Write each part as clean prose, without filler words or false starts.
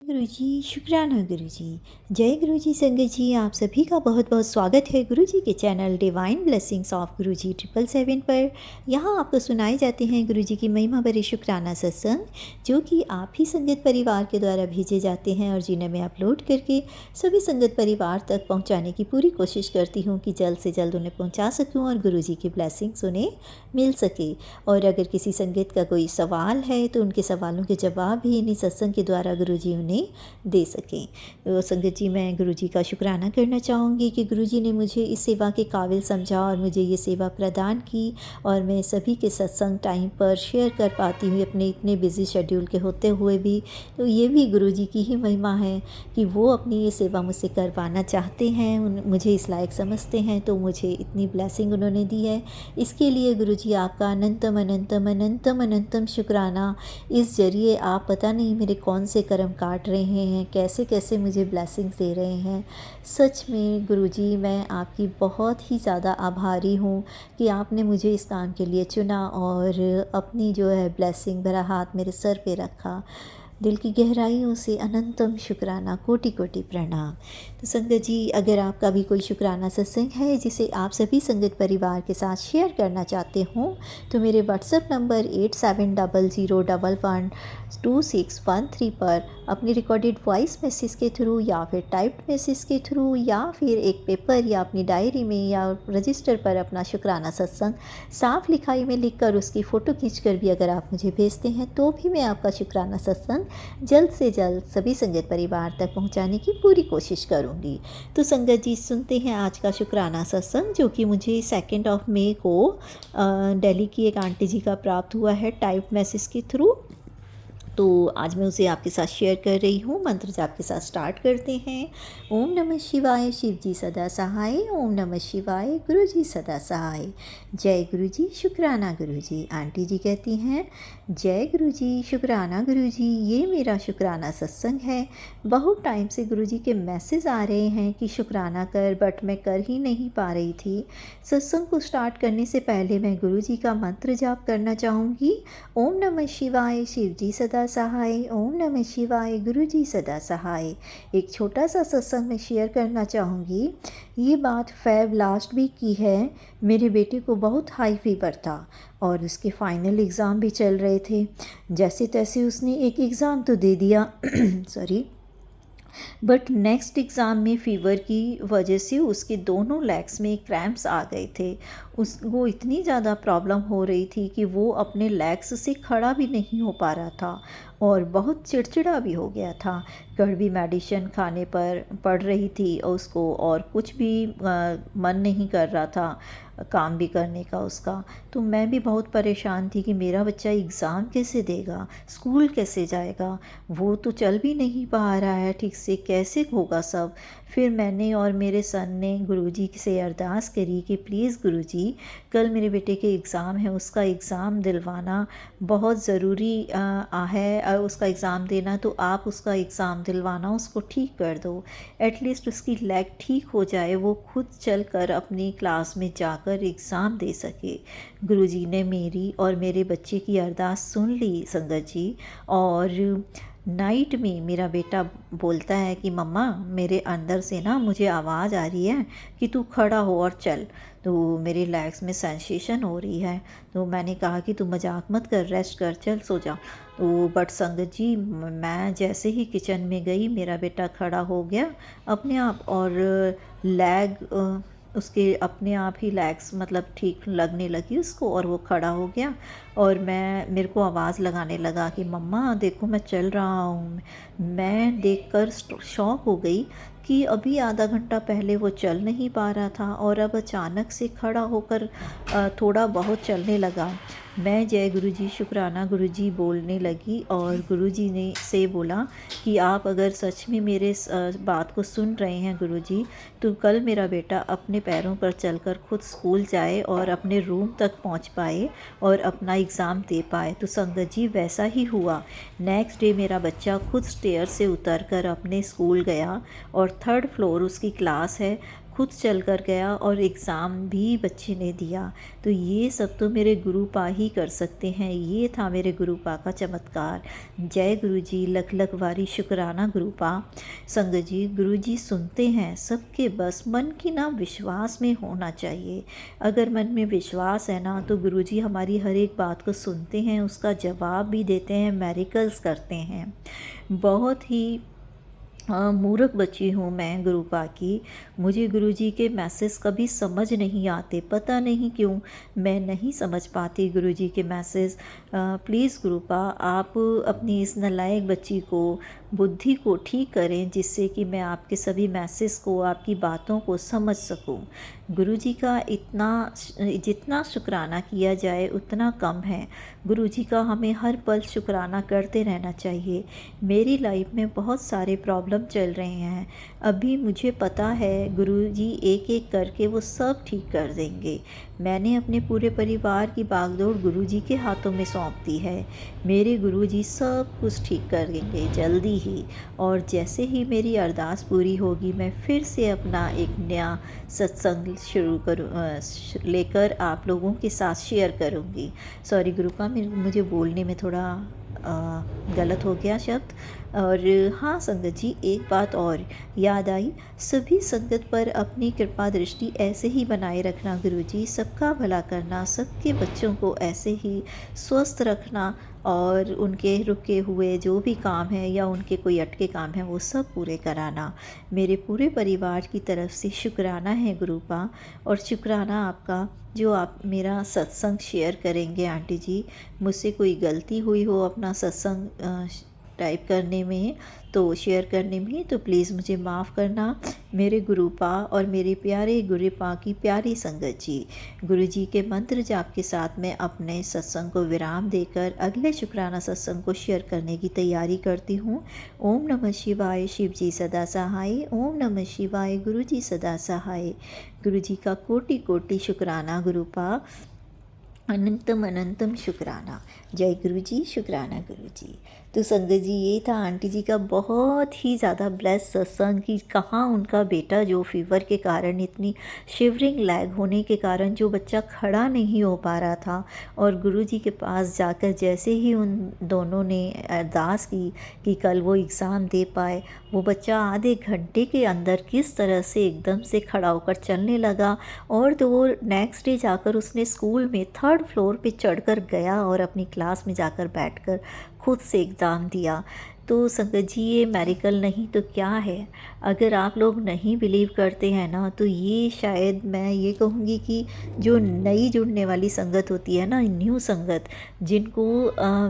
गुरुजी, शुक्राना गुरुजी। जय गुरुजी संगत जी, आप सभी का बहुत बहुत स्वागत है गुरुजी के चैनल डिवाइन ब्लेसिंग्स ऑफ गुरुजी 777 पर। यहाँ आपको सुनाए जाते हैं गुरुजी की महिमा भरे शुक्राना सत्संग, जो कि आप ही संगत परिवार के द्वारा भेजे जाते हैं और जिन्हें मैं अपलोड करके सभी संगत परिवार तक पहुँचाने की पूरी कोशिश करती हूँ कि जल्द से जल्द उन्हें पहुँचा सकूँ और गुरुजी की ब्लेसिंग्स उन्हें मिल सके। और अगर किसी संगत का कोई सवाल है तो उनके सवालों के जवाब भी इन्हीं सत्संग के द्वारा गुरुजी उन्हें दे सकें। तो संगत जी, मैं गुरुजी का शुक्राना करना चाहूँगी कि गुरुजी ने मुझे इस सेवा के काबिल समझा और मुझे ये सेवा प्रदान की और मैं सभी के सत्संग टाइम पर शेयर कर पाती हूँ अपने इतने बिज़ी शेड्यूल के होते हुए भी। तो ये भी गुरुजी की ही महिमा है कि वो अपनी ये सेवा मुझसे करवाना चाहते हैं, मुझे इस लायक समझते हैं, तो मुझे इतनी ब्लेसिंग उन्होंने दी है। इसके लिए गुरुजी आपका अनंतम अनंतम अनंतम अनंतम शुक्राना। इस जरिए आप पता नहीं मेरे कौन से कर्म काट रहे हैं, कैसे कैसे मुझे ब्लेसिंग्स दे रहे हैं। सच में गुरुजी, मैं आपकी बहुत ही ज़्यादा आभारी हूँ कि आपने मुझे इस काम के लिए चुना और अपनी जो है ब्लेसिंग भरा हाथ मेरे सर पे रखा। दिल की गहराइयों से अनंतम शुक्राना, कोटि कोटि प्रणाम। तो संगत जी, अगर आपका भी कोई शुक्राना सत्संग है जिसे आप सभी संगत परिवार के साथ शेयर करना चाहते हो तो मेरे व्हाट्सएप नंबर 8700112613 पर अपनी रिकॉर्डेड वॉइस मैसेज के थ्रू या फिर टाइप्ड मैसेज के थ्रू या फिर एक पेपर या अपनी डायरी में या रजिस्टर पर अपना शुक्राना सत्संग साफ लिखाई में लिखकर उसकी फ़ोटो खींचकर भी अगर आप मुझे भेजते हैं तो भी मैं आपका शुक्राना सत्संग जल्द से जल्द सभी संगत परिवार तक पहुंचाने की पूरी कोशिश करूंगी। तो संगत जी, सुनते हैं आज का शुक्राना सत्संग, जो कि मुझे 2 मई को दिल्ली की एक आंटी जी का प्राप्त हुआ है टाइप मैसेज के थ्रू। तो आज मैं उसे आपके साथ शेयर कर रही हूँ। मंत्र जाप के साथ स्टार्ट करते हैं। ओम नमः शिवाय, शिव जी सदा सहाय। ओम नमः शिवाय, गुरु जी सदा सहाय। जय गुरु जी, शुक्राना गुरु जी। आंटी जी कहती हैं, जय गुरु जी, शुक्राना गुरु जी। ये मेरा शुक्राना सत्संग है। बहुत टाइम से गुरु जी के मैसेज आ रहे हैं कि शुक्राना कर, बट मैं कर ही नहीं पा रही थी। सत्संग को स्टार्ट करने से पहले मैं गुरु जी का मंत्र जाप करना चाहूँगी। ओम नमः शिवाय, शिव जी सदा सहाय। ओम नमः शिवाय, गुरु जी सदा सहाय। एक छोटा सा सत्संग में शेयर करना चाहूँगी। ये बात फैब लास्ट वीक की है। मेरे बेटे को बहुत हाई फीवर था और उसके फाइनल एग्ज़ाम भी चल रहे थे। जैसे तैसे उसने एक एग्ज़ाम तो दे दिया सॉरी, बट नेक्स्ट एग्ज़ाम में फ़ीवर की वजह से उसके दोनों लेग्स में क्रैम्प्स आ गए थे। उसको इतनी ज़्यादा प्रॉब्लम हो रही थी कि वो अपने लेग्स से खड़ा भी नहीं हो पा रहा था और बहुत चिड़चिड़ा भी हो गया था। कड़वी मेडिसिन खाने पर पड़ रही थी उसको और कुछ भी मन नहीं कर रहा था काम भी करने का उसका। तो मैं भी बहुत परेशान थी कि मेरा बच्चा एग्ज़ाम कैसे देगा, स्कूल कैसे जाएगा, वो तो चल भी नहीं पा रहा है ठीक से, कैसे होगा सब। फिर मैंने और मेरे सन ने गुरुजी से अरदास करी कि प्लीज़ गुरुजी, कल मेरे बेटे के एग्ज़ाम है, उसका एग्ज़ाम दिलवाना बहुत ज़रूरी है। उसका एग्ज़ाम देना, तो आप उसका एग्ज़ाम दिलवाना, उसको ठीक कर दो। एटलीस्ट उसकी लेग ठीक हो जाए, वो खुद चल कर अपनी क्लास में जाकर एग्ज़ाम दे सके। गुरुजी ने मेरी और मेरे बच्चे की अरदास सुन ली संगत जी। और नाइट में मेरा बेटा बोलता है कि मम्मा, मेरे अंदर से ना मुझे आवाज़ आ रही है कि तू खड़ा हो और चल। तो मेरे लेग्स में सेंसेशन हो रही है। तो मैंने कहा कि तू मजाक मत कर, रेस्ट कर, चल सो जा। तो बट संगत जी, मैं जैसे ही किचन में गई, मेरा बेटा खड़ा हो गया अपने आप और लेग उसके अपने आप ही लेग्स मतलब ठीक लगने लगी उसको और वो खड़ा हो गया। और मेरे को आवाज़ लगाने लगा कि मम्मा देखो मैं चल रहा हूँ। मैं देखकर शॉक हो गई कि अभी आधा घंटा पहले वो चल नहीं पा रहा था और अब अचानक से खड़ा होकर थोड़ा बहुत चलने लगा। मैं जय गुरुजी, शुक्राना गुरुजी बोलने लगी और गुरुजी ने से बोला कि आप अगर सच में मेरे बात को सुन रहे हैं गुरुजी, तो कल मेरा बेटा अपने पैरों पर चलकर खुद स्कूल जाए और अपने रूम तक पहुंच पाए और अपना एग्ज़ाम दे पाए। तो संगत जी, वैसा ही हुआ। नेक्स्ट डे मेरा बच्चा खुद स्टेयर से उतरकर अपने स्कूल गया और 3rd फ्लोर उसकी क्लास है, खुद चल कर गया और एग्ज़ाम भी बच्चे ने दिया। तो ये सब तो मेरे गुरुपा ही कर सकते हैं। ये था मेरे गुरुपा का चमत्कार। जय गुरु जी, लख लख वारी शुक्राना गुरुपा। संगत जी, गुरु जी सुनते हैं सबके, बस मन की ना विश्वास में होना चाहिए। अगर मन में विश्वास है ना तो गुरु जी हमारी हर एक बात को सुनते हैं, उसका जवाब भी देते हैं, मेरिकल्स करते हैं। बहुत ही मूर्ख बच्ची हूँ मैं गुरुपा की। मुझे गुरुजी के मैसेज कभी समझ नहीं आते, पता नहीं क्यों मैं नहीं समझ पाती गुरुजी के मैसेज। प्लीज़ गुरुपा, आप अपनी इस नालायक बच्ची को बुद्धि को ठीक करें, जिससे कि मैं आपके सभी मैसेज को, आपकी बातों को समझ सकूं। गुरुजी का इतना जितना शुक्राना किया जाए उतना कम है। गुरुजी का हमें हर पल शुक्राना करते रहना चाहिए। मेरी लाइफ में बहुत सारे प्रॉब्लम चल रहे हैं। अभी मुझे पता है गुरुजी एक एक करके वो सब ठीक कर देंगे। मैंने अपने पूरे परिवार की बागडोर गुरुजी के हाथों में सौंप दी है। मेरे गुरुजी सब कुछ ठीक कर देंगे जल्दी ही। और जैसे ही मेरी अरदास पूरी होगी, मैं फिर से अपना एक नया सत्संग शुरू लेकर आप लोगों के साथ शेयर करूँगी। सॉरी गुरुपा, मुझे बोलने में थोड़ा गलत हो गया शब्द। और हाँ संगत जी, एक बात और याद आई, सभी संगत पर अपनी कृपा दृष्टि ऐसे ही बनाए रखना गुरुजी। सबका भला करना, सबके बच्चों को ऐसे ही स्वस्थ रखना, और उनके रुके हुए जो भी काम है या उनके कोई अटके काम है वो सब पूरे कराना। मेरे पूरे परिवार की तरफ से शुक्राना है गुरुपा। और शुक्राना आपका जो आप मेरा सत्संग शेयर करेंगे आंटी जी। मुझसे कोई गलती हुई हो अपना सत्संग टाइप करने में, तो शेयर करने में, तो प्लीज़ मुझे माफ़ करना मेरे गुरुपा और मेरे प्यारे गुरुपा की प्यारी संगत जी। गुरु जी के मंत्र जाप के साथ मैं अपने सत्संग को विराम देकर अगले शुक्राना सत्संग को शेयर करने की तैयारी करती हूँ। ओम नमः शिवाय, शिव जी सदा सहाय। ओम नमः शिवाय, गुरु जी सदा सहाय। गुरु जी का कोटि कोटि शुक्राना गुरुपा, अनंतम अनंतम शुक्राना। जय गुरु जी, शुक्राना गुरु जी। तो संगत जी, ये था आंटी जी का बहुत ही ज़्यादा ब्लेस सत्संग कि कहाँ उनका बेटा जो फीवर के कारण, इतनी शिवरिंग लैग होने के कारण जो बच्चा खड़ा नहीं हो पा रहा था, और गुरु जी के पास जाकर जैसे ही उन दोनों ने अरदास की कि कल वो एग्ज़ाम दे पाए, वो बच्चा आधे घंटे के अंदर किस तरह से एकदम से खड़ा होकर चलने लगा। और तो वो नेक्स्ट डे जाकर उसने स्कूल में 3rd फ्लोर पे चढ़कर गया और अपनी क्लास में जाकर बैठकर खुद से एग्ज़ाम दिया। तो संगत जी, ये मेरिकल नहीं तो क्या है। अगर आप लोग नहीं बिलीव करते हैं ना, तो ये शायद मैं ये कहूँगी कि जो नई जुड़ने वाली संगत होती है ना, न्यू संगत, जिनको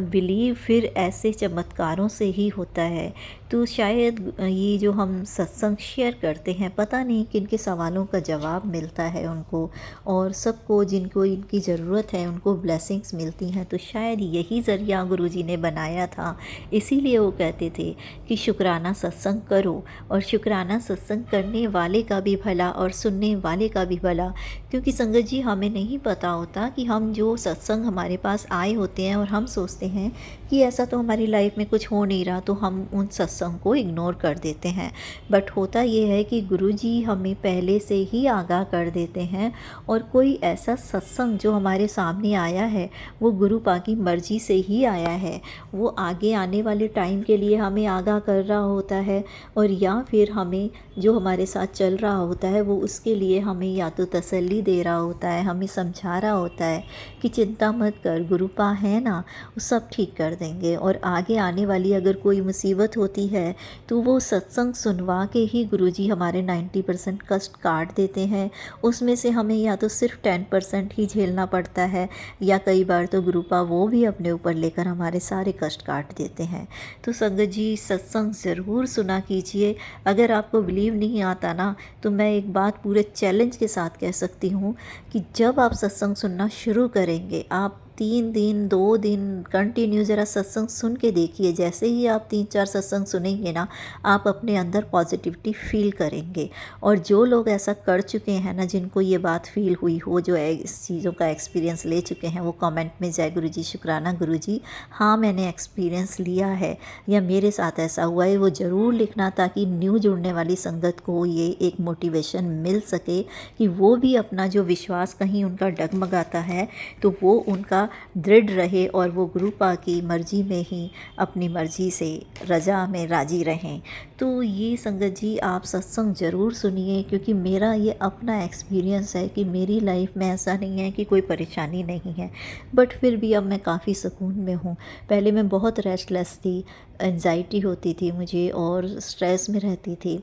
बिलीव फिर ऐसे चमत्कारों से ही होता है, तो शायद ये जो हम सत्संग शेयर करते हैं, पता नहीं किन के सवालों का जवाब मिलता है उनको, और सबको जिनको इनकी ज़रूरत है उनको ब्लेसिंग्स मिलती हैं। तो शायद यही ज़रिया गुरुजी ने बनाया था। इसीलिए वो कहते थे कि शुक्राना सत्संग करो, और शुक्राना सत्संग करने वाले का भी भला और सुनने वाले का भी भला। क्योंकि संगत जी, हमें नहीं पता होता कि हम जो सत्संग हमारे पास आए होते हैं और हम सोचते हैं कि ऐसा तो हमारी लाइफ में कुछ हो नहीं रहा, तो हम उन सत्संग को इग्नोर कर देते हैं। बट होता ये है कि गुरुजी हमें पहले से ही आगाह कर देते हैं, और कोई ऐसा सत्संग जो हमारे सामने आया है वो गुरुपा की मर्जी से ही आया है। वो आगे आने वाले टाइम के लिए हमें आगाह कर रहा होता है, और या फिर हमें जो हमारे साथ चल रहा होता है वो उसके लिए हमें या तो तसल्ली दे रहा होता है, हमें समझा रहा होता है कि चिंता मत कर, गुरुपा है ना, वो सब ठीक कर देंगे। और आगे आने वाली अगर कोई मुसीबत होती है तो वो सत्संग सुनवा के ही गुरुजी हमारे 90% कष्ट काट देते हैं। उसमें से हमें या तो सिर्फ 10% ही झेलना पड़ता है, या कई बार तो गुरुपा वो भी अपने ऊपर लेकर हमारे सारे कष्ट काट देते हैं। तो संगत जी, सत्संग ज़रूर सुना कीजिए। अगर आपको बिलीव नहीं आता ना, तो मैं एक बात पूरे चैलेंज के साथ कह सकती हूँ कि जब आप सत्संग सुनना शुरू करेंगे, आप 3 दिन 2 दिन कंटिन्यू ज़रा सत्संग सुन के देखिए। जैसे ही आप 3-4 सत्संग सुनेंगे ना, आप अपने अंदर पॉजिटिविटी फ़ील करेंगे। और जो लोग ऐसा कर चुके हैं ना, जिनको ये बात फ़ील हुई हो, जो इस चीज़ों का एक्सपीरियंस ले चुके हैं, वो कमेंट में जय गुरु जी, शुक्राना गुरु जी, हाँ मैंने एक्सपीरियंस लिया है या मेरे साथ ऐसा हुआ है, वो ज़रूर लिखना, ताकि न्यू जुड़ने वाली संगत को ये एक मोटिवेशन मिल सके कि वो भी अपना जो विश्वास कहीं उनका डगमगाता है तो वो उनका दृढ़ रहे और वो गुरुपा की मर्ज़ी में ही अपनी मर्ज़ी से रज़ा में राज़ी रहें। तो ये संगत जी, आप सत्संग ज़रूर सुनिए, क्योंकि मेरा ये अपना एक्सपीरियंस है कि मेरी लाइफ में ऐसा नहीं है कि कोई परेशानी नहीं है, बट फिर भी अब मैं काफ़ी सुकून में हूँ। पहले मैं बहुत रेस्टलेस थी, एंजाइटी होती थी मुझे और स्ट्रेस में रहती थी,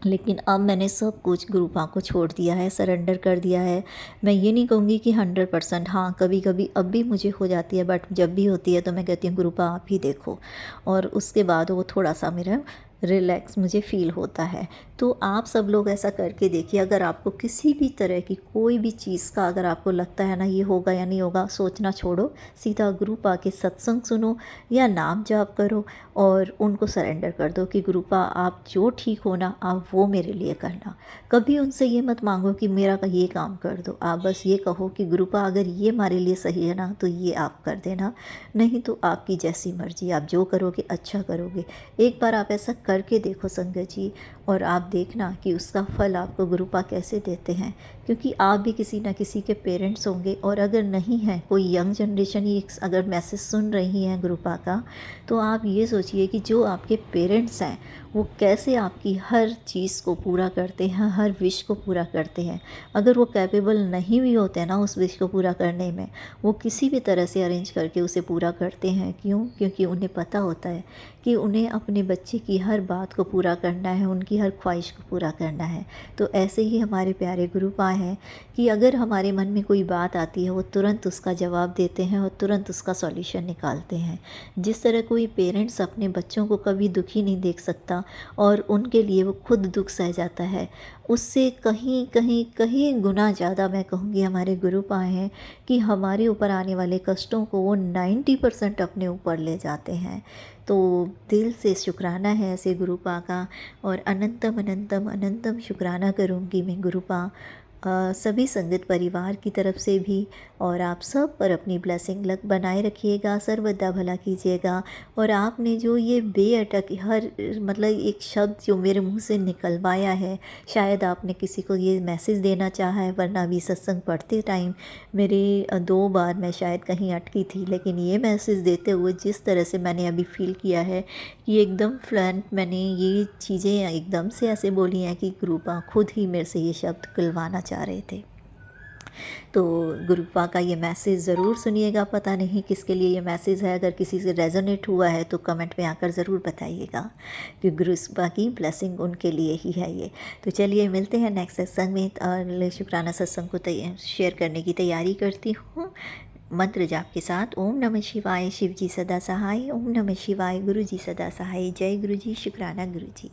लेकिन अब मैंने सब कुछ गुरुपा को छोड़ दिया है, सरेंडर कर दिया है। मैं ये नहीं कहूँगी कि 100%, हाँ कभी कभी अब भी मुझे हो जाती है, बट जब भी होती है तो मैं कहती हूँ गुरुपा आप ही देखो, और उसके बाद वो थोड़ा सा मेरा रिलैक्स मुझे फ़ील होता है। तो आप सब लोग ऐसा करके देखिए। अगर आपको किसी भी तरह की कोई भी चीज़ का अगर आपको लगता है ना ये होगा या नहीं होगा, सोचना छोड़ो, सीधा गुरुपा के सत्संग सुनो या नाम जाप करो और उनको सरेंडर कर दो कि गुरुपा आप जो ठीक हो ना, आप वो मेरे लिए करना। कभी उनसे ये मत मांगो कि मेरा का ये काम कर दो, आप बस ये कहो कि गुरुपा अगर ये हमारे लिए सही है ना तो ये आप कर देना, नहीं तो आपकी जैसी मर्ज़ी, आप जो करोगे अच्छा करोगे। एक बार आप ऐसा करके देखो संगत जी, और आप देखना कि उसका फल आपको गुरुपा कैसे देते हैं, क्योंकि आप भी किसी न किसी के पेरेंट्स होंगे, और अगर नहीं है कोई यंग जनरेशन ही अगर मैसेज सुन रही हैं गुरुपा का, तो आप ये सोचिए कि जो आपके पेरेंट्स हैं वो कैसे आपकी हर चीज़ को पूरा करते हैं, हर विश को पूरा करते हैं। अगर वो कैपेबल नहीं भी होते हैं ना उस विश को पूरा करने में, वो किसी भी तरह से अरेंज करके उसे पूरा करते हैं। क्यों? क्योंकि उन्हें पता होता है कि उन्हें अपने बच्चे की हर बात को पूरा करना है, उनकी हर ख्वाहिश को पूरा करना है। तो ऐसे ही हमारे प्यारे गुरुपा हैं कि अगर हमारे मन में कोई बात आती है, वो तुरंत उसका जवाब देते हैं और तुरंत उसका सॉल्यूशन निकालते हैं। जिस तरह कोई पेरेंट्स अपने बच्चों को कभी दुखी नहीं देख सकता और उनके लिए वो खुद दुख सह जाता है, उससे कहीं कहीं कहीं गुना ज़्यादा मैं कहूँगी हमारे गुरुपा हैं कि हमारे ऊपर आने वाले कष्टों को वो 90% अपने ऊपर ले जाते हैं। तो दिल से शुक्राना है ऐसे गुरुपा का, और अनंतम अनंतम अनंतम शुक्राना करूँगी मैं गुरुपा सभी संगत परिवार की तरफ से भी। और आप सब पर अपनी ब्लेसिंग लक बनाए रखिएगा, सर्वदा भला कीजिएगा। और आपने जो ये बेअटक हर मतलब एक शब्द जो मेरे मुंह से निकलवाया है, शायद आपने किसी को ये मैसेज देना चाहा है, वरना भी सत्संग पढ़ते टाइम मेरे 2 बार मैं शायद कहीं अटकी थी, लेकिन ये मैसेज देते हुए जिस तरह से मैंने अभी फ़ील किया है कि एकदम फ्लुएंट मैंने ये चीज़ें एकदम से ऐसे बोली हैं कि गुरुपा खुद ही मेरे से ये शब्द खुलवाना चाह रहे थे। तो गुरुपा का ये मैसेज ज़रूर सुनिएगा। पता नहीं किसके लिए ये मैसेज है, अगर किसी से रेजोनेट हुआ है तो कमेंट में आकर ज़रूर बताइएगा कि गुरुपा की ब्लेसिंग उनके लिए ही है ये। तो चलिए मिलते हैं नेक्स्ट सत्संग में, और शुक्राना सत्संग को शेयर करने की तैयारी करती हूँ मंत्र जाप के साथ। ओम नमः शिवाय, शिव जी सदा सहाय। ओम नमः शिवाय, गुरु जी सदा सहाय। जय गुरु जी, शुक्राना गुरु जी।